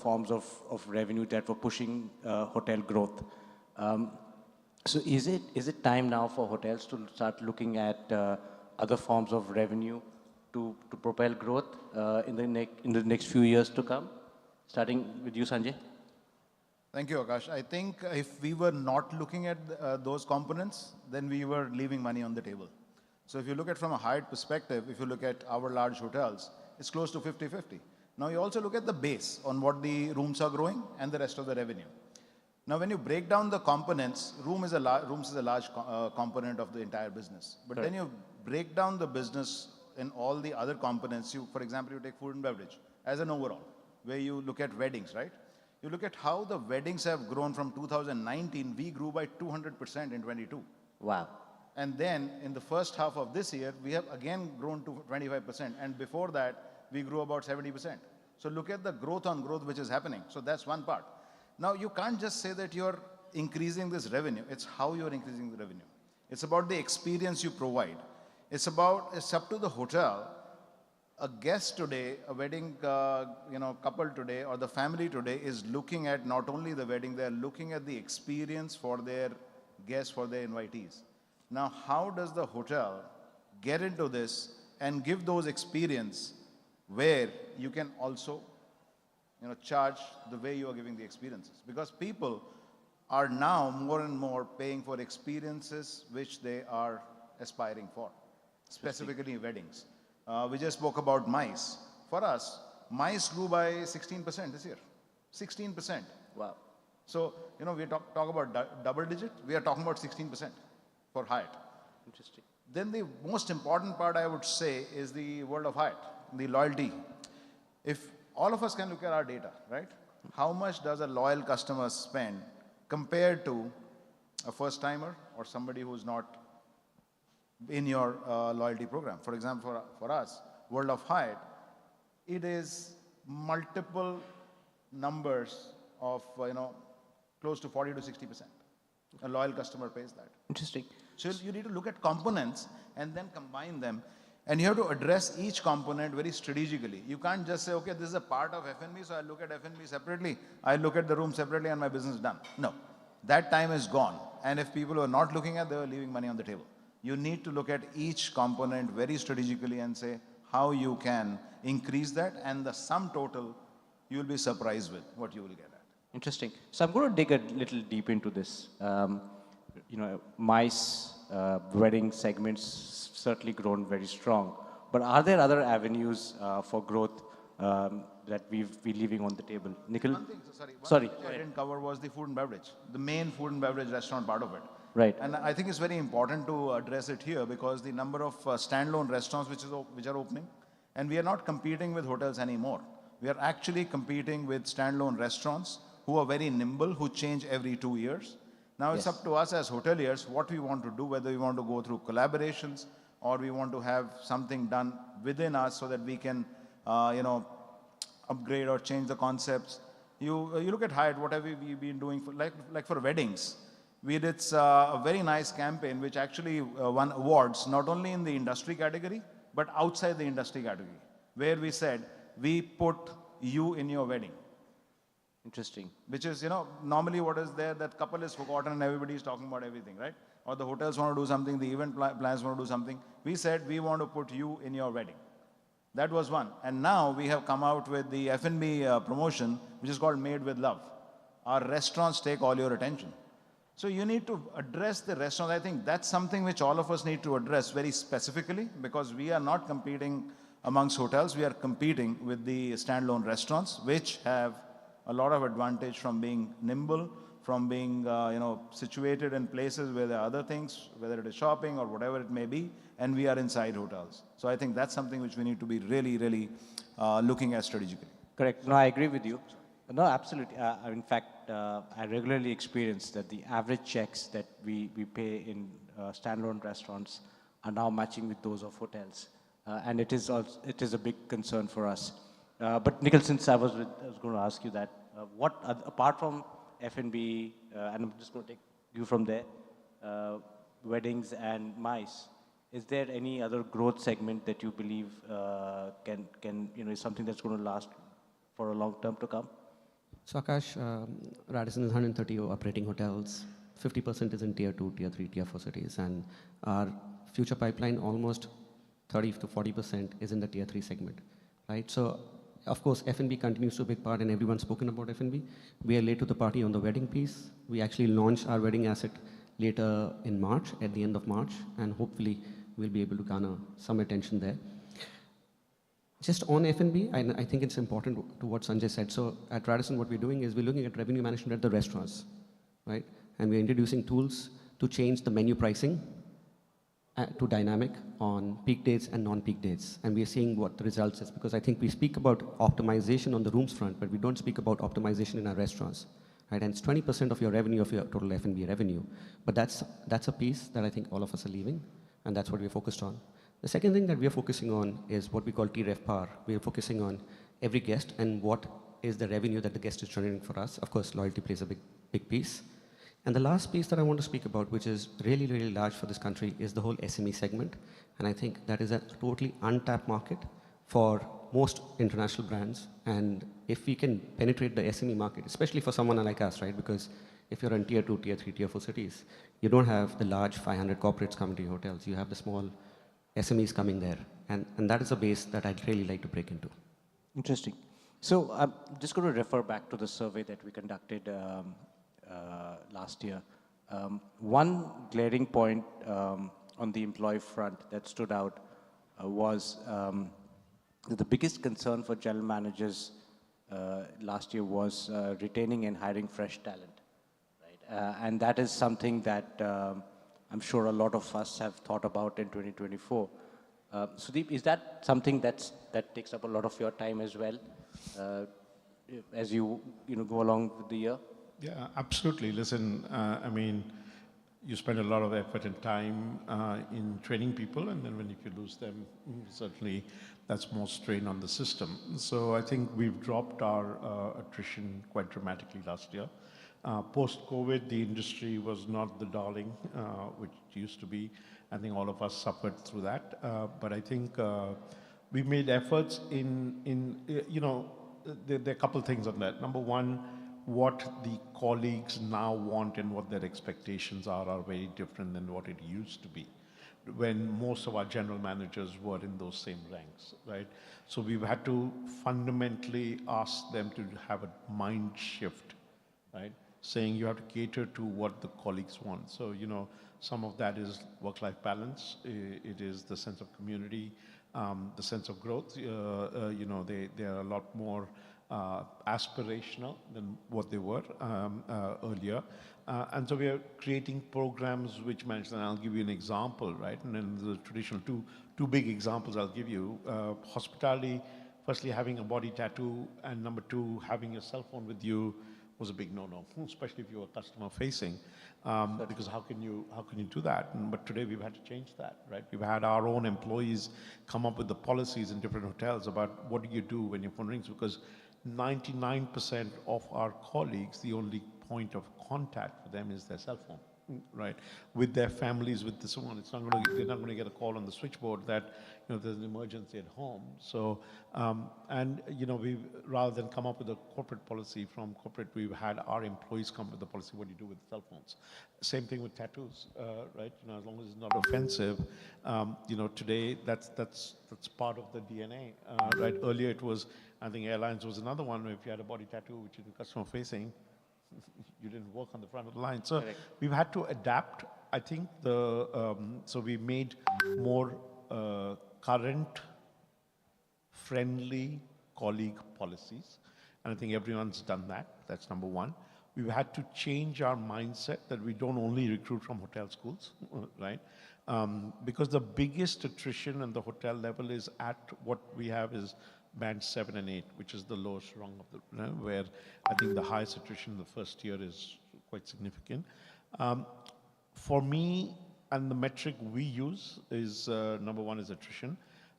forms of revenue that were pushing hotel growth. So is it time now for hotels to start looking at other forms of revenue to propel growth in the next few years to come? Starting with you, Sanjay. Thank you, Akash. I think if we were not looking at those components, then we were leaving money on the table. So if you look at from a Hyatt perspective, if you look at our large hotels, it's close to 50-50. Now you also look at the base on what the rooms are growing and the rest of the revenue. Now when you break down the components, rooms is a large component of the entire business. But Correct. then you break down the business in all the other components. For example, you take food and beverage as an overall, where you look at weddings, right? You look at how the weddings have grown from 2019, we grew by 200% in 22. Wow. And then in the first half of this year, we have again grown to 25%. And before that, we grew about 70%. So look at the growth on growth which is happening. So that's one part. Now, you can't just say that you're increasing this revenue. It's how you're increasing the revenue. It's about the experience you provide. It's up to the hotel. A guest today, a wedding couple today, or the family today is looking at not only the wedding, they're looking at the experience for their guests, for their invitees. Now, how does the hotel get into this and give those experience where you can also charge the way you are giving the experiences? Because people are now more and more paying for experiences which they are aspiring for, specifically weddings. We just spoke about MICE. For us, MICE grew by 16% this year. 16%. Wow. So, we talk about double digit, we are talking about 16% for Hyatt. Interesting. Then the most important part I would say is the World of Hyatt, the loyalty. If all of us can look at our data, right? How much does a loyal customer spend compared to a first timer or somebody who's not in your loyalty program? For example, for us, World of Hyatt, it is multiple numbers of, close to 40 to 60%. A loyal customer pays that. Interesting. So you need to look at components and then combine them. And you have to address each component very strategically. You can't just say, okay, this is a part of F&B, so I look at F&B separately, I look at the room separately and my business is done. No, that time is gone. And if people are not looking at, they are leaving money on the table. You need to look at each component very strategically and say how you can increase that, and the sum total, you'll be surprised with what you will get at. Interesting. So I'm going to dig a little deep into this. MICE wedding segments certainly grown very strong. But are there other avenues for growth that we're leaving on the table? Nikhil? One thing I didn't cover was the food and beverage, the main food and beverage restaurant part of it. Right. And I think it's very important to address it here because the number of standalone restaurants which are opening, and we are not competing with hotels anymore. We are actually competing with standalone restaurants who are very nimble, who change every 2 years. Now it's up to us as hoteliers what we want to do, whether we want to go through collaborations or we want to have something done within us so that we can, upgrade or change the concepts. You look at Hyatt, what have we been doing for, like for weddings? We did a very nice campaign which actually won awards, not only in the industry category, but outside the industry category, where we said, we put you in your wedding. Interesting. Which is, normally what is there, that couple is forgotten and everybody is talking about everything, right? Or the hotels want to do something, the event plans want to do something. We said, we want to put you in your wedding. That was one. And now we have come out with the F&B promotion, which is called Made with Love. Our restaurants take all your attention. So you need to address the restaurants. I think that's something which all of us need to address very specifically, because we are not competing amongst hotels. We are competing with the standalone restaurants, which have a lot of advantage from being nimble, from being situated in places where there are other things, whether it is shopping or whatever it may be, and we are inside hotels. So I think that's something which we need to be really, really looking at strategically. Correct. No, I agree with you. No, absolutely. In fact, I regularly experience that the average checks that we pay in standalone restaurants are now matching with those of hotels. And it is a big concern for us. But Nikhil, since I was going to ask you that, apart from F&B, and I'm just going to take you from there, weddings and MICE, is there any other growth segment that you believe is something that's going to last for a long term to come? So Akash, Radisson is 130 operating hotels. 50% is in tier 2, tier 3, tier 4 cities. And our future pipeline, almost 30 to 40% is in the tier 3 segment, right? So of course, F&B continues to be a big part and everyone's spoken about F&B. We are late to the party on the wedding piece. We actually launched our wedding asset later in March, at the end of March, and hopefully we'll be able to garner some attention there. Just on F&B, I think it's important to what Sanjay said. So at Radisson, what we're doing is we're looking at revenue management at the restaurants, right? And we're introducing tools to change the menu pricing to dynamic on peak days and non-peak days. And we're seeing what the results is, because I think we speak about optimization on the rooms front, but we don't speak about optimization in our restaurants, right? And it's 20% of your revenue, of your total F&B revenue. But that's a piece that I think all of us are leaving, and that's what we're focused on. The second thing that we are focusing on is what we call TRevPAR. We are focusing on every guest and what is the revenue that the guest is generating for us. Of course, loyalty plays a big piece. And the last piece that I want to speak about, which is really, really large for this country, is the whole SME segment. And I think that is a totally untapped market for most international brands. And if we can penetrate the SME market, especially for someone like us, right? Because if you're in tier 2, tier 3, tier 4 cities, you don't have the large 500 corporates coming to your hotels. You have the small SMEs coming there. And that is a base that I'd really like to break into. Interesting. So I'm just going to refer back to the survey that we conducted last year. One glaring point on the employee front that stood out was that the biggest concern for general managers last year was retaining and hiring fresh talent, right? And that is something that I'm sure a lot of us have thought about in 2024. Sudeep, is that something that takes up a lot of your time as well, as you go along with the year? Yeah, absolutely. Listen, I mean, you spend a lot of effort and time in training people, and then if you lose them, certainly that's more strain on the system. So I think we've dropped our attrition quite dramatically last year. Post-COVID, the industry was not the darling, which it used to be. I think all of us suffered through that. But I think we made efforts there are a couple of things on that. Number one, what the colleagues now want and what their expectations are very different than what it used to be when most of our general managers were in those same ranks, right? So we've had to fundamentally ask them to have a mind shift, right? Saying you have to cater to what the colleagues want. So, some of that is work-life balance. It is the sense of community, the sense of growth. They are a lot more aspirational than what they were earlier. And so we are creating programs which manage, and I'll give you an example, right? And then the traditional two big examples I'll give you. Hospitality, firstly, having a body tattoo, and number two, having your cell phone with you was a big no-no, especially if you were customer facing, because how can you do that? But today we've had to change that, right? We've had our own employees come up with the policies in different hotels about what do you do when your phone rings, because 99% of our colleagues, the only point of contact for them is their cell phone, right? With their families, with this one, they're not going to get a call on the switchboard that there's an emergency at home. So, we rather than come up with a corporate policy from corporate, we've had our employees come up with the policy. What do you do with cell phones? Same thing with tattoos, right? As long as it's not offensive. Today that's part of the DNA, right? Earlier it was, I think airlines was another one where if you had a body tattoo which is customer facing, you didn't work on the front of the line. So we've had to adapt. I think so we made more current, friendly colleague policies. And I think everyone's done that. That's number one. We've had to change our mindset that we don't only recruit from hotel schools, right? Because the biggest attrition in the hotel level is at what we have is band 7 and 8, which is the lowest rung of the, where I think the highest attrition in the first year is quite significant. For me, and the metric we use is, number one is attrition.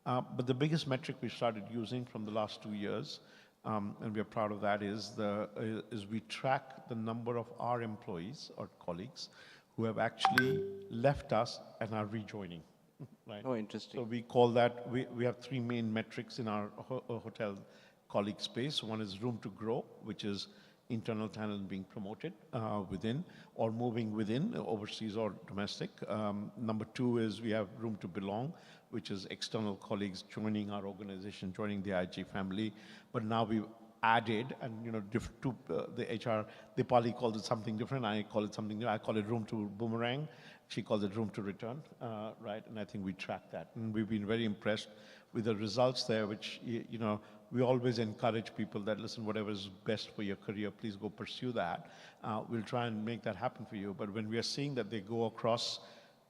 But the biggest metric we started using from the last 2 years, and we are proud of that, is we track the number of our employees or colleagues who have actually left us and are rejoining. Right? Oh, interesting. So we call that, we have three main metrics in our hotel colleague space. One is room to grow, which is internal talent being promoted within or moving within, overseas or domestic. Number two is we have room to belong, which is external colleagues joining our organization, joining the IG family. But now we've added, and to the HR, Dipali calls it something different. I call it something new. I call it room to boomerang. She calls it room to return, right? And I think we track that, and we've been very impressed with the results there. Which we always encourage people that listen, whatever is best for your career, please go pursue that. We'll try and make that happen for you. But when we are seeing that they go across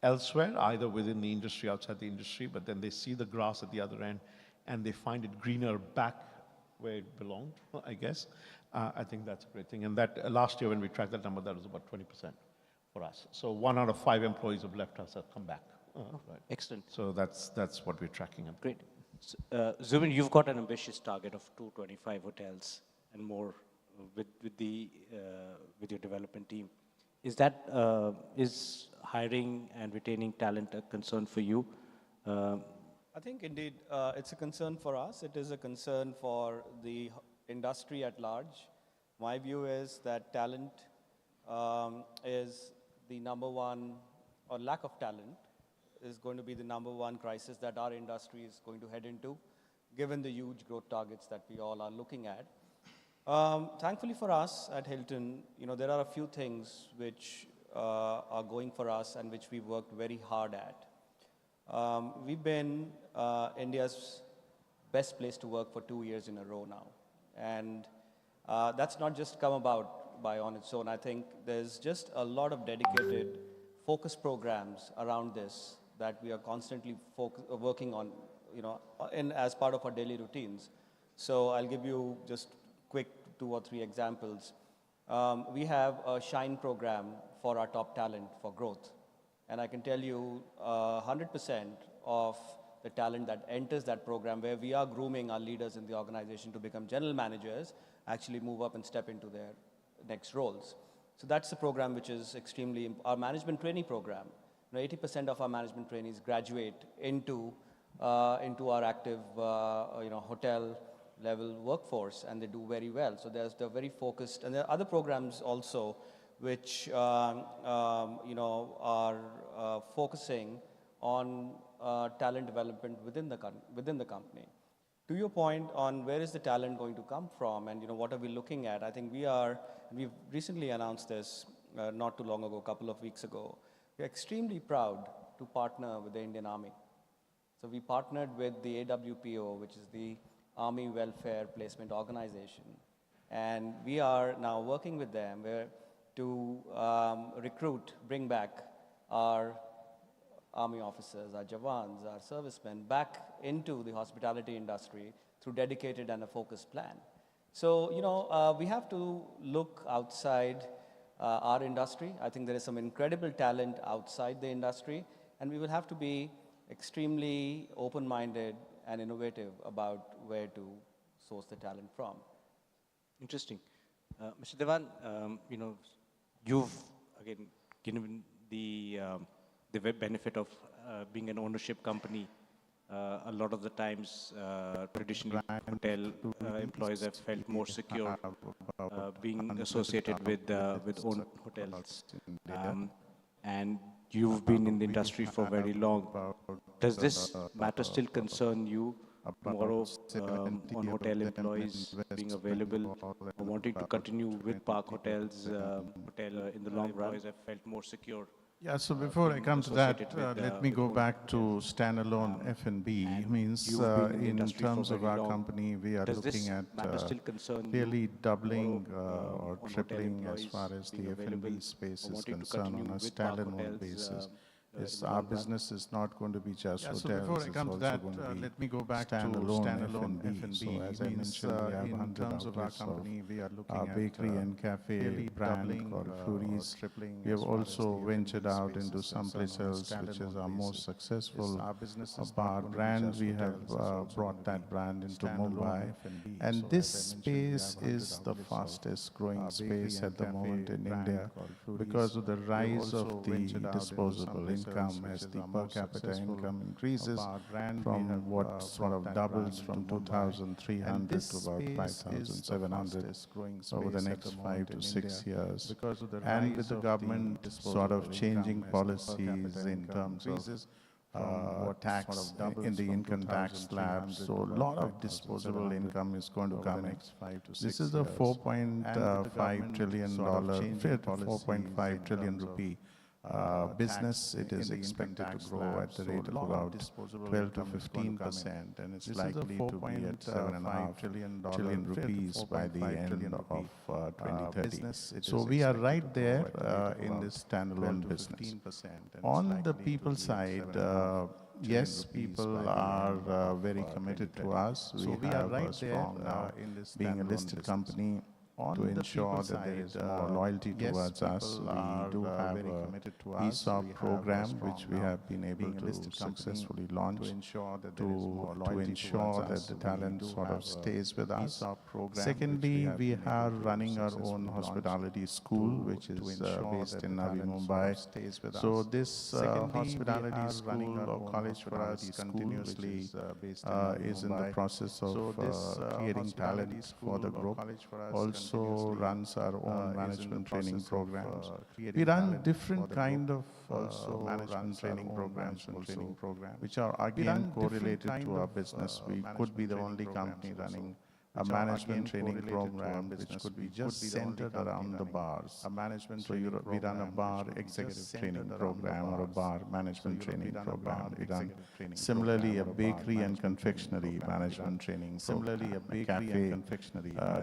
elsewhere, either within the industry, outside the industry, but then they see the grass at the other end, and they find it greener back where it belonged, I guess. I think that's a great thing. And that last year when we tracked that number, that was about 20% for us. So 1 out of 5 employees who've left us have come back. Right. Excellent. So that's what we're tracking. Great. So, Zubin, you've got an ambitious target of 225 hotels and more with your development team. Is hiring and retaining talent a concern for you? I think indeed it's a concern for us. It is a concern for the industry at large. My view is that talent is the number one, or lack of talent is going to be the number one crisis that our industry is going to head into, given the huge growth targets that we all are looking at. Thankfully for us at Hilton, there are a few things which are going for us and which we've worked very hard at. We've been India's best place to work for 2 years in a row now. And that's not just come about by on its own. I think there's just a lot of dedicated focus programs around this that we are constantly working on, as part of our daily routines. So I'll give you just quick 2 or 3 examples. We have a Shine program for our top talent for growth. And I can tell you 100% of the talent that enters that program, where we are grooming our leaders in the organization to become general managers, actually move up and step into their next roles. So that's the program which is extremely, our management trainee program. 80% of our management trainees graduate into our active hotel level workforce, and they do very well. So they're very focused. And there are other programs also which are focusing on talent development within the company. To your point on where is the talent going to come from, and what are we looking at, I think we've recently announced this not too long ago, a couple of weeks ago. We're extremely proud to partner with the Indian Army. So we partnered with the AWPO, which is the Army Welfare Placement Organization, and we are now working with them to bring back our Army officers, our Jawans, our servicemen back into the hospitality industry through dedicated and a focused plan. So, we have to look outside our industry. I think there is some incredible talent outside the industry, and we will have to be extremely open-minded and innovative about where to source the talent from. Interesting. Mr. Devan, you've, again, given the benefit of being an ownership company. A lot of the times, traditionally, hotel employees have felt more secure being associated with owned hotels. And you've been in the industry for very long. Does this matter still concern you tomorrow on hotel employees being available or wanting to continue with Park Hotels in the long run? Have felt more secure. Yeah, so before I come to that, let me go back to standalone F&B. Means in terms of our company, we are looking at really doubling or tripling as far as the F&B space is concerned on a standalone basis. Our business is not going to be just hotels. So before I come to that, let me go back to standalone F&B. So as I mentioned, we have 100 outlets of our bakery and cafe brand called Flurries. We have also ventured out into some places which is our most successful of our brand. We have brought that brand into Mumbai. And this space is the fastest growing space at the moment in India because of the rise of the disposable income. income, as the per capita income increases from what sort of doubles from 2,300 to about 5,700 over the next 5 to 6 years. And with the government sort of changing policies in terms of tax in the income tax slab, so a lot of disposable income is going to come in. This is a $4.5 trillion, 4.5 trillion rupee business. It is expected to grow at the rate of about 12 to 15%, and it's likely to be at 7.5 trillion rupees by the end of 2030. So we are right there in this standalone business. On the people side, yes, people are very committed to us. We have a strong, being a listed company, to ensure that there is more loyalty towards us. We do have a ESOP program which we have been able to successfully launch to ensure that the talent sort of stays with us. Secondly, we are running our own hospitality school which is based in Navi Mumbai. So this hospitality school or college for us continuously is in the process of creating talent for the group. Also runs our own management training programs. We run different kind of management training programs which are again correlated to our business. We could be the only company running a management training program which could be just centered around the bars. So we run a bar executive training program or a bar management training program. We run similarly a bakery and confectionery management training program, a cafe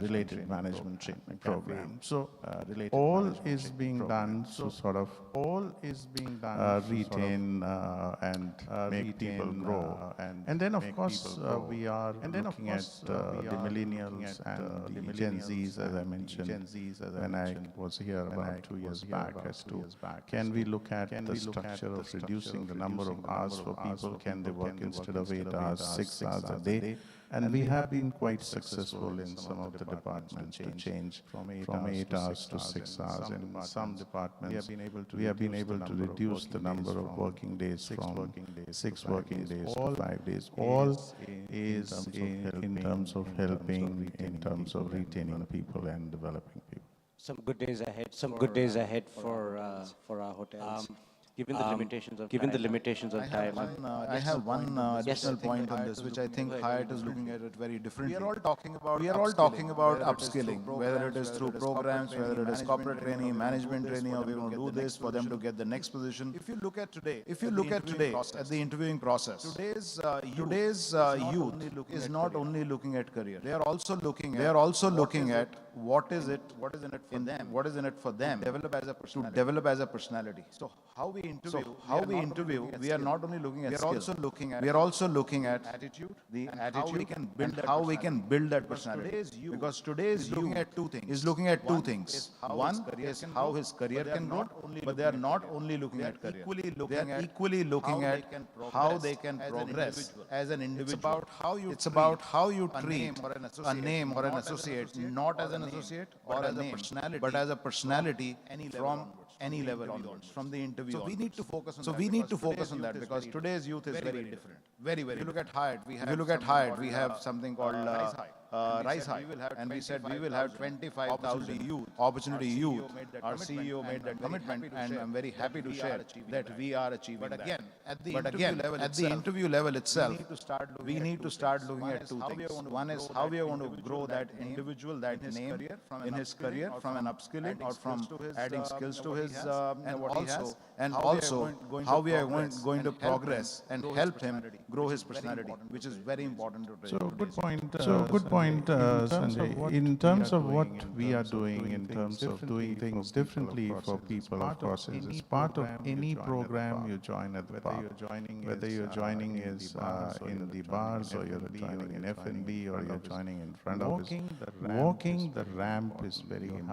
related management training program. So all is being done to sort of retain and make people grow. And then of course we are looking at the millennials and the Gen Zs, as I mentioned, when I was here about 2 years back, as to can we look at the structure of reducing the number of hours for people? Can they work instead of 8 hours, 6 hours a day? And we have been quite successful in some of the departments to change from 8 hours to 6 hours. And in some departments, we have been able to reduce the number of working days from 6 working days to 5 days. All is in terms of helping, in terms of retaining people and developing people. Some good days ahead. Some good days ahead for our hotels. Given the limitations of time. I have one additional point on this, which I think Hyatt is looking at it very differently. We are all talking about upskilling, whether it is through programs, whether it is corporate training, management training, or we're going to do this for them to get the next position. If you look at today, at the interviewing process, today's youth is not only looking at career. They are also looking at what is in it for them to develop as a personality. So how we interview, we are not only looking at skills, we are also looking at attitude, how we can build that personality. Because today's youth is looking at two things. One is how his career can grow, but they are not only looking at career. They are equally looking at how they can progress as an individual. It's about how you treat a name or an associate, not as an associate or as a personality, but as a personality from any level onwards, from the interview. So we need to focus on that because today's youth is very different. Very. If you look at Hyatt, we have something called Rise High, and we said we will have 25,000 opportunity youth. Our CEO made that commitment, and I'm very happy to share that we are achieving that. At the interview level itself, we need to start looking at two things. One is how we are going to grow that individual, that name in his career from an upskilling or from adding skills to his what he has, and also how we are going to progress and help him grow his personality, which is very important to So good point, Sanjay. In terms of what we are doing, in terms of doing things differently for people, of course, is part of any program you join at the bar. Whether you're joining is in the bars, or you're joining in F&B, or you're joining in front office. Walking the ramp is very important.